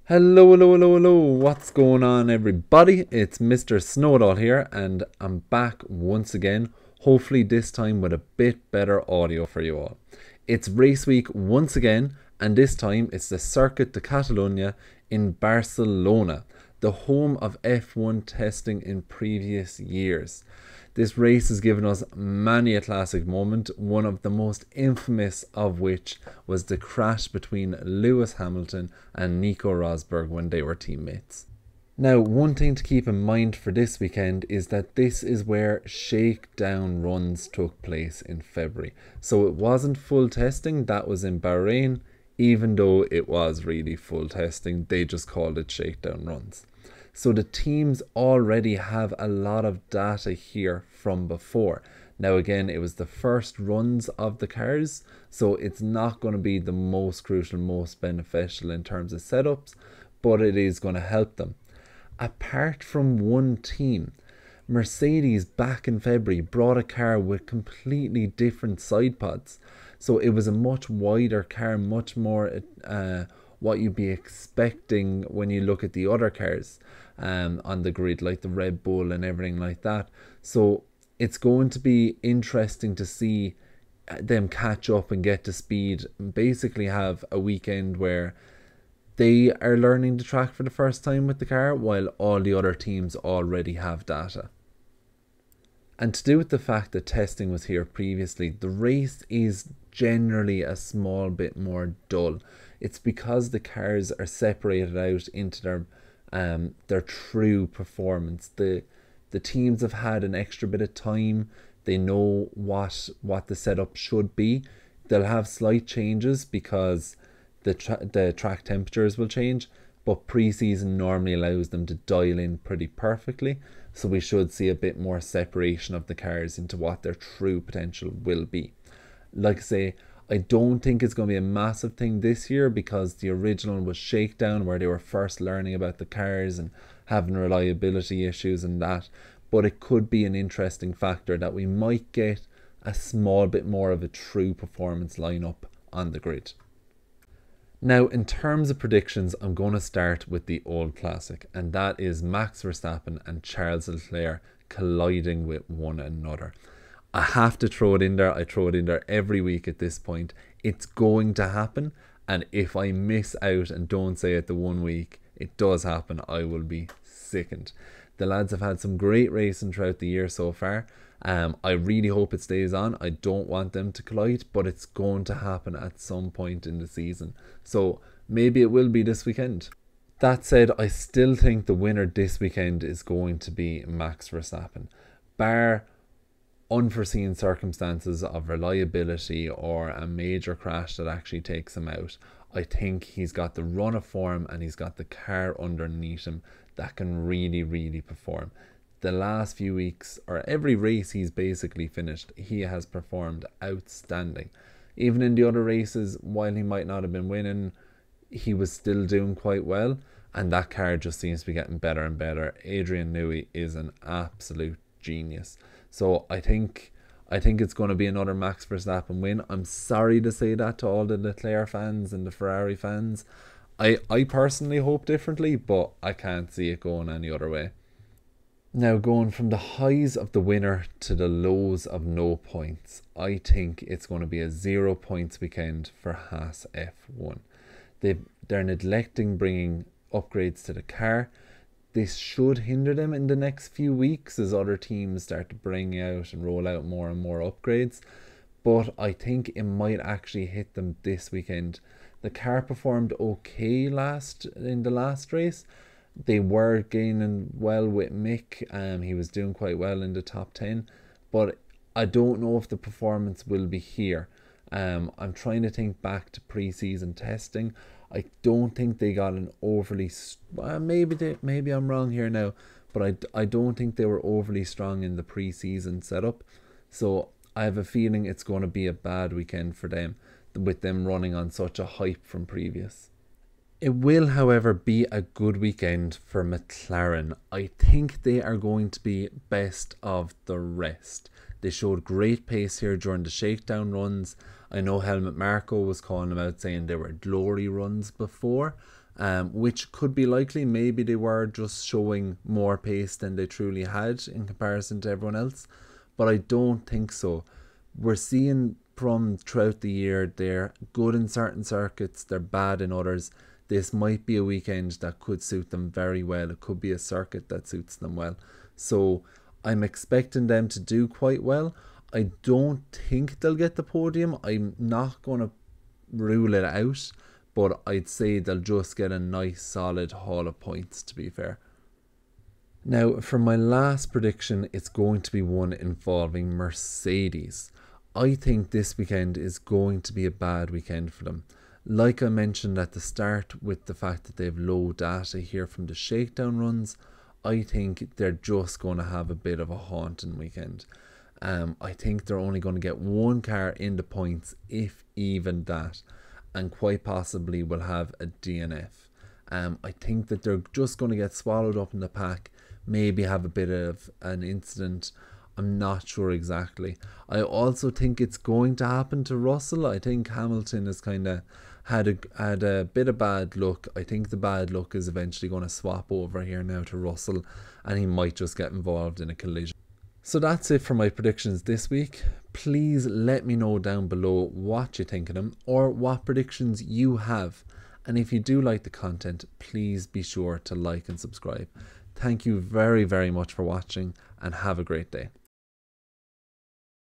Hello, what's going on everybody? It's Mr. Snowdall here and I'm back once again, hopefully this time with a bit better audio for you all. It's race week once again and this time it's the Circuit de Catalunya in Barcelona, the home of F1 testing in previous years. This race has given us many a classic moment, one of the most infamous of which was the crash between Lewis Hamilton and Nico Rosberg when they were teammates. Now, one thing to keep in mind for this weekend is that this is where shakedown runs took place in February. So it wasn't full testing, that was in Bahrain, even though it was really full testing, they just called it shakedown runs. So the teams already have a lot of data here from before. Now again, it was the first runs of the cars, so it's not going to be the most crucial, most beneficial in terms of setups, but it is going to help them. Apart from one team, Mercedes back in February brought a car with completely different side pods. So it was a much wider car, much more what you'd be expecting when you look at the other cars on the grid, like the Red Bull and everything like that. So it's going to be interesting to see them catch up and get to speed and basically have a weekend where they are learning the track for the first time with the car while all the other teams already have data. And to do with the fact that testing was here previously, the race is generally a small bit more dull. It's because the cars are separated out into their true performance. The teams have had an extra bit of time. They know what the setup should be. They'll have slight changes because the track temperatures will change, but pre-season normally allows them to dial in pretty perfectly. So we should see a bit more separation of the cars into what their true potential will be. Like I say, I don't think it's going to be a massive thing this year because the original was Shakedown, where they were first learning about the cars and having reliability issues and that. But it could be an interesting factor that we might get a small bit more of a true performance lineup on the grid. Now, in terms of predictions, I'm going to start with the old classic, and that is Max Verstappen and Charles Leclerc colliding with one another. I have to throw it in there. I throw it in there every week at this point. It's going to happen, and if I miss out and don't say it the one week it does happen, I will be sickened. The lads have had some great racing throughout the year so far. I really hope it stays on. I don't want them to collide, but it's going to happen at some point in the season. So maybe it will be this weekend. That said, I still think the winner this weekend is going to be Max Verstappen. Bar unforeseen circumstances of reliability or a major crash that actually takes him out, I think he's got the run of form and he's got the car underneath him that can really perform. The last few weeks, or every race he's basically finished, he has performed outstanding. Even in the other races, while he might not have been winning, he was still doing quite well, and that car just seems to be getting better and better. Adrian Newey is an absolute genius. So I think it's going to be another Max Verstappen win. I'm sorry to say that to all the Leclerc fans and the Ferrari fans. I personally hope differently, but I can't see it going any other way. Now, going from the highs of the winner to the lows of no points, I think it's going to be a 0 points weekend for Haas F1. They're neglecting bringing upgrades to the car. This should hinder them in the next few weeks as other teams start to bring out and roll out more and more upgrades. But I think it might actually hit them this weekend. The car performed okay in the last race. They were gaining well with Mick. He was doing quite well in the top 10. But I don't know if the performance will be here. I'm trying to think back to pre-season testing. I don't think they got an overly... maybe I'm wrong here now. But I don't think they were overly strong in the pre-season setup. So I have a feeling it's going to be a bad weekend for them, with them running on such a hype from previous. It will, however, be a good weekend for McLaren. I think they are going to be best of the rest. They showed great pace here during the shakedown runs. I know Helmut Marko was calling them out saying they were glory runs before. which could be likely. Maybe they were just showing more pace than they truly had in comparison to everyone else, but I don't think so. We're seeing from throughout the year they're good in certain circuits, they're bad in others. This might be a weekend that could suit them very well. It could be a circuit that suits them well. So I'm expecting them to do quite well. I don't think they'll get the podium. I'm not going to rule it out, but I'd say they'll just get a nice solid haul of points, to be fair. Now, for my last prediction, it's going to be one involving Mercedes. I think this weekend is going to be a bad weekend for them. Like I mentioned at the start, with the fact that they have low data here from the shakedown runs, I think they're just going to have a bit of a haunting weekend. I think they're only going to get one car in the points, if even that, and quite possibly will have a DNF. I think that they're just going to get swallowed up in the pack, maybe have a bit of an incident. I'm not sure exactly. I also think it's going to happen to Russell. I think Hamilton has kind of had a bit of bad luck. I think the bad luck is eventually going to swap over here now to Russell, and he might just get involved in a collision. So that's it for my predictions this week. Please let me know down below what you think of them, or what predictions you have. And if you do like the content, please be sure to like and subscribe. Thank you very, very much for watching, and have a great day.